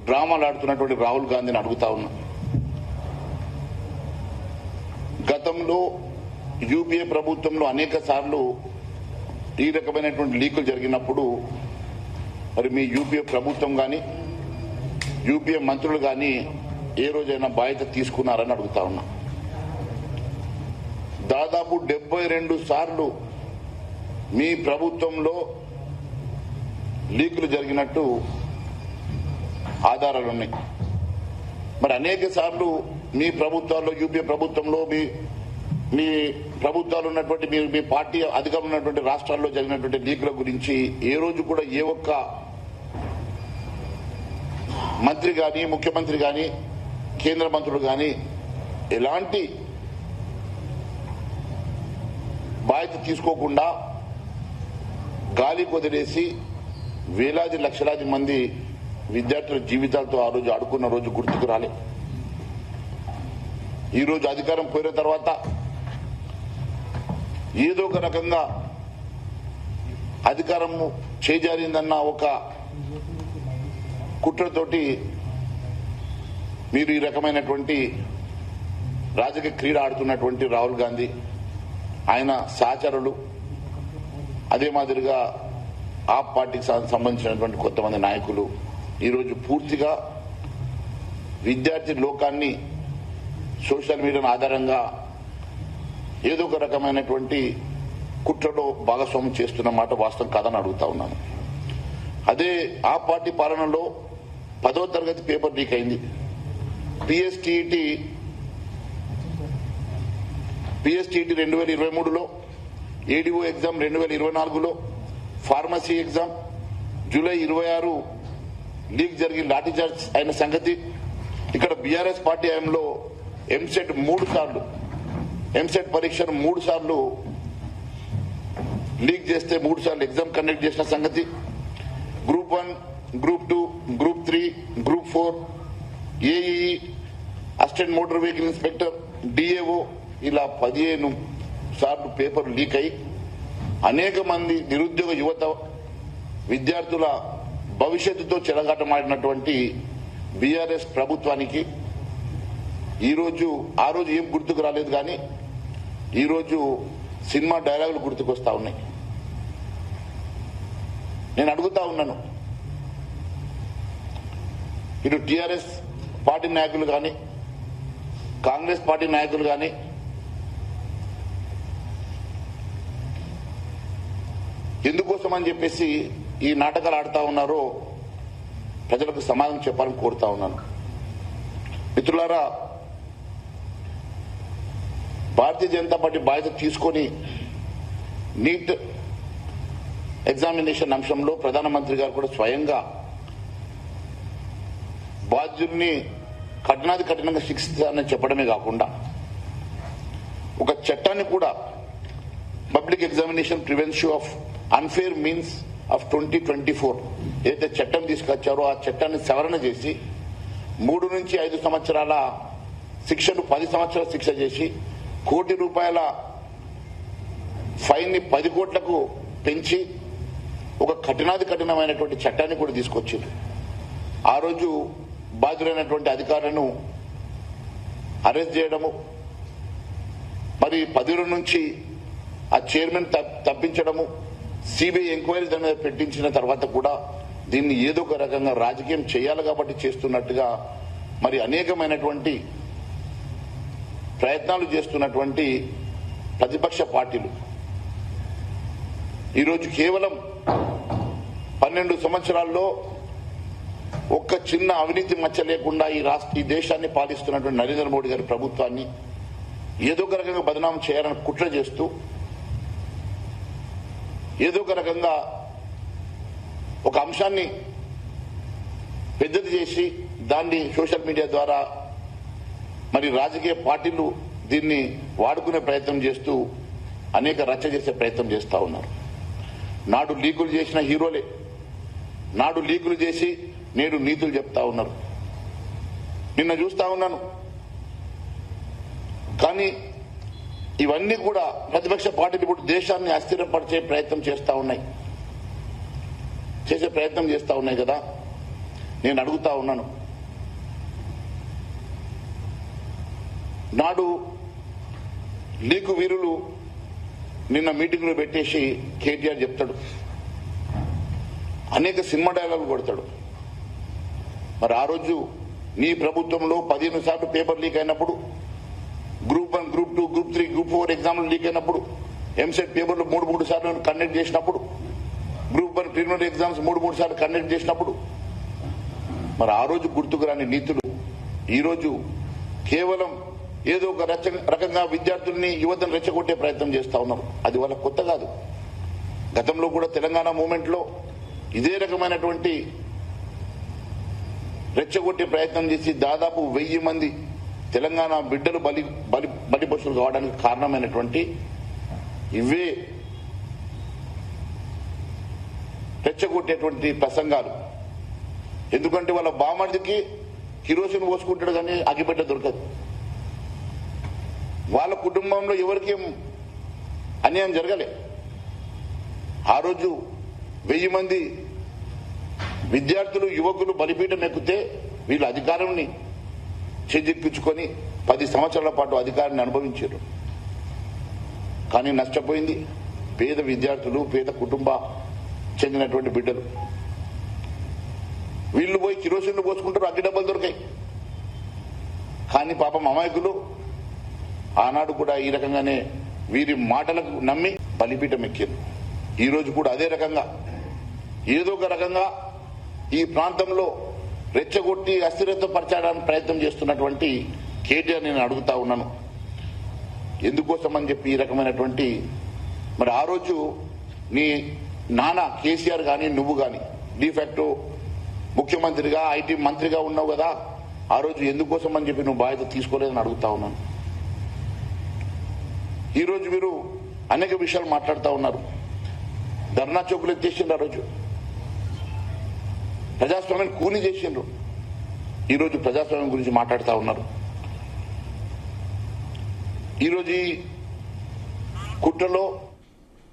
డ్రామాలు ఆడుతున్నటువంటి రాహుల్ గాంధీని అడుగుతా ఉన్నా. గతంలో యూపీఏ ప్రభుత్వంలో అనేక సార్లు ఈ రకమైనటువంటి లీకులు జరిగినప్పుడు మరి మీ యూపీఏ ప్రభుత్వం కానీ యూపీఏ మంత్రులు కానీ ఏ రోజైనా బాధ్యత తీసుకున్నారని అడుగుతా ఉన్నా. దాదాపు 72 సార్లు మీ ప్రభుత్వంలో లీకులు జరిగినట్టు ఆధారాలు ఉన్నాయి. మరి అనేక సార్లు మీ ప్రభుత్వాల్లో యూపీఏ ప్రభుత్వంలో మీ ప్రభుత్వాలు ఉన్నటువంటి మీ పార్టీ అధికారంలో ఉన్నటువంటి రాష్ట్రాల్లో జరిగినటువంటి లీకుల గురించి ఏ రోజు కూడా ఏ ఒక్క మంత్రి కానీ ముఖ్యమంత్రి కానీ కేంద్ర మంత్రులు కానీ ఎలాంటి బాధ్యత తీసుకోకుండా గాలి వదిలేసి వేలాది లక్షలాది మంది విద్యార్థుల జీవితాలతో ఆ రోజు ఆడుకున్న రోజు గుర్తుకు రాలే. ఈ రోజు అధికారం పోయిన తర్వాత ఏదో ఒక రకంగా అధికారం చేజారిందన్న ఒక కుట్రతోటి మీరు ఈ రకమైనటువంటి రాజకీయ క్రీడ ఆడుతున్నటువంటి రాహుల్ గాంధీ, ఆయన సహచరులు, అదే మాదిరిగా ఆ పార్టీకి సంబంధించినటువంటి కొంతమంది నాయకులు ఈరోజు పూర్తిగా విద్యార్థి లోకాన్ని సోషల్ మీడియా ఆధారంగా ఏదో ఒక రకమైనటువంటి కుట్రలో భాగస్వామ్యం చేస్తున్న మాట వాస్తవం కాదని అడుగుతా ఉన్నాను. అదే ఆ పార్టీ పాలనలో 10వ తరగతి పేపర్ లీక్ అయింది. పిఎస్టిఈటి 2023లో, ఏడీఓ ఎగ్జామ్ 2024లో, ఫార్మసీ ఎగ్జామ్ జూలై 26 లీక్ జరిగి లాఠీచార్జ్ అయిన సంగతి. ఇక్కడ బీఆర్ఎస్ పార్టీ హయాంలో ఎంసెట్ 3 సార్లు ఎంసెట్ పరీక్షను 3 సార్లు లీక్ చేస్తే 3 సార్లు ఎగ్జామ్ కండక్ట్ చేసిన సంగతి. Group 1, group 2, group 3, group 4, AEE, assistant motor vehicle inspector, DAO ఇలా 15 సార్లు పేపర్ లీక్ అయి అనేక మంది నిరుద్యోగ యువత విద్యార్థుల భవిష్యత్తుతో చెలగాటమాడినటువంటి బీఆర్ఎస్ ప్రభుత్వానికి ఈరోజు ఆ రోజు ఏం గుర్తుకు రాలేదు, కానీ ఈరోజు సినిమా డైలాగులు గుర్తుకొస్తా ఉన్నాయి. నేను అడుగుతా ఉన్నాను, ఇటు టీఆర్ఎస్ పార్టీ నాయకులు కానీ కాంగ్రెస్ పార్టీ నాయకులు కానీ ఎందుకోసం అని చెప్పేసి ఈ నాటకాలు ఆడుతా ఉన్నారో ప్రజలకు సమాధానం చెప్పాలని కోరుతా ఉన్నాను. మిత్రులారా, భారతీయ జనతా పార్టీ బాధ్యత తీసుకొని నీట్ ఎగ్జామినేషన్ అంశంలో ప్రధానమంత్రి గారు కూడా స్వయంగా బాధ్యుల్ని కఠినంగా శిక్షిస్తారని చెప్పడమే కాకుండా ఒక చట్టాన్ని కూడా public examination prevention of unfair means of 2024 ఏదైతే చట్టం తీసుకొచ్చారో ఆ చట్టాన్ని సవరణ చేసి 3 నుంచి 5 సంవత్సరాల శిక్షను 10 సంవత్సరాల శిక్ష చేసి ₹1 కోటి ఫైన్ ని 10 కోట్లకు పెంచి ఒక కఠినమైనటువంటి చట్టాన్ని కూడా తీసుకొచ్చారు. ఆ రోజు బాధ్యులైనటువంటి అధికారులను అరెస్ట్ చేయడము, మరి పదవుల నుంచి ఆ చైర్మన్ తప్పించడము, సిబిఐ ఎంక్వైరీ దాని మీద పెట్టించిన తర్వాత కూడా దీన్ని ఏదో ఒక రకంగా రాజకీయం చేయాలి కాబట్టి చేస్తున్నట్టుగా మరి అనేకమైనటువంటి ప్రయత్నాలు చేస్తున్నటువంటి ప్రతిపక్ష పార్టీలు ఈరోజు కేవలం 12 సంవత్సరాల్లో ఒక్క చిన్న అవినీతి మచ్చ లేకుండా ఈ దేశాన్ని పాలిస్తున్నటువంటి నరేంద్ర మోడీ గారి ప్రభుత్వాన్ని ఏదో ఒక రకంగా బదనాం చేయాలని కుట్ర చేస్తూ ఏదో ఒక రకంగా ఒక అంశాన్ని పెద్దది చేసి దాన్ని సోషల్ మీడియా ద్వారా మరి రాజకీయ పార్టీలు దీన్ని వాడుకునే ప్రయత్నం చేస్తూ అనేక రచ్చ చేసే ప్రయత్నం చేస్తూ ఉన్నారు. నాడు లీకులు చేసిన హీరోలే నాడు లీకులు చేసి నేడు నీతులు చెప్తా ఉన్నారు. నిన్న చూస్తా ఉన్నాను. కానీ ఇవన్నీ కూడా ప్రతిపక్ష పార్టీలు ఇప్పుడు దేశాన్ని అస్థిరపరిచే ప్రయత్నం చేస్తా ఉన్నాయి కదా. నేను అడుగుతా ఉన్నాను. నాడు లీకు వీరులు నిన్న మీటింగ్లో పెట్టేసి కేటీఆర్ చెప్తాడు, అనేక సినిమా డైలాగులు కొడతాడు. మరి ఆ రోజు నీ ప్రభుత్వంలో 15 సార్లు పేపర్ లీక్ అయినప్పుడు, గ్రూప్ 1, గ్రూప్ 2, గ్రూప్ 3, గ్రూప్ 4 ఎగ్జామ్లు లీక్ అయినప్పుడు, ఎంసెట్ పేపర్లు 3 సార్లు కండక్ట్ చేసినప్పుడు, గ్రూప్ 1 ప్రిలిమినరీ ఎగ్జామ్స్ 3 సార్లు కండక్ట్ చేసినప్పుడు, మరి ఆ రోజు గుర్తుకు రాని నీతులు ఈరోజు కేవలం ఏదో ఒక రకంగా విద్యార్థుల్ని, యువతను రెచ్చగొట్టే ప్రయత్నం చేస్తా ఉన్నారు. అది వాళ్ళ కొత్త కాదు. గతంలో కూడా తెలంగాణ మూవ్మెంట్ లో ఇదే రకమైనటువంటి రెచ్చగొట్టే ప్రయత్నం చేసి దాదాపు 1000 మంది తెలంగాణ బిడ్డలు బలిపశువులు కావడానికి కారణమైనటువంటి ఇవే రెచ్చగొట్టేటువంటి ప్రసంగాలు. ఎందుకంటే వాళ్ళ బామర్దికి కిరోసిన్ పోసుకుంటాడు కానీ అగ్గిపెట్ట దొరకదు. వాళ్ళ కుటుంబంలో ఎవరికి అన్యాయం జరగలే. ఆ రోజు 1000 మంది విద్యార్థులు, యువకులు బలిపీఠం ఎక్కితే వీళ్ళు అధికారాన్ని చేజిక్కించుకొని 10 సంవత్సరాల పాటు అధికారాన్ని అనుభవించారు. కానీ నష్టపోయింది పేద విద్యార్థులు, పేద కుటుంబ చెందినటువంటి బిడ్డలు. వీళ్ళు పోయి కిరోసిన్లు పోసుకుంటారు, అగ్గి డబ్బలు దొరికాయి. కానీ పాపం అమాయకులు ఆనాడు కూడా ఈ రకంగానే వీరి మాటలకు నమ్మి బలిపీఠం ఎక్కారు. ఈ రోజు కూడా అదే రకంగా ఏదో ఒక రకంగా ఈ ప్రాంతంలో రెచ్చగొట్టి అస్థిరత పరచడానికి ప్రయత్నం చేస్తున్నటువంటి కేటీఆర్ నేను అడుగుతా ఉన్నాను, ఎందుకోసం అని చెప్పి ఈ రకమైనటువంటి. మరి ఆ రోజు నీ నాన్న కేసీఆర్ కానీ నువ్వు కానీ డిఫాక్టో ముఖ్యమంత్రిగా, ఐటీ మంత్రిగా ఉన్నావు కదా, ఆ రోజు ఎందుకోసం అని చెప్పి నువ్వు బాధ్యత తీసుకోలేదని అడుగుతా ఉన్నాను. ఈ రోజు మీరు అనేక విషయాలు మాట్లాడుతూ ఉన్నారు. ధర్నా చౌకులు ఎత్తేసిండ్రు, ఆ రోజు ప్రజాస్వామ్యాన్ని కూని చేసిండ్రు. ఈరోజు ప్రజాస్వామ్యం గురించి మాట్లాడుతూ ఉన్నారు. ఈరోజు ఈ కుట్రలో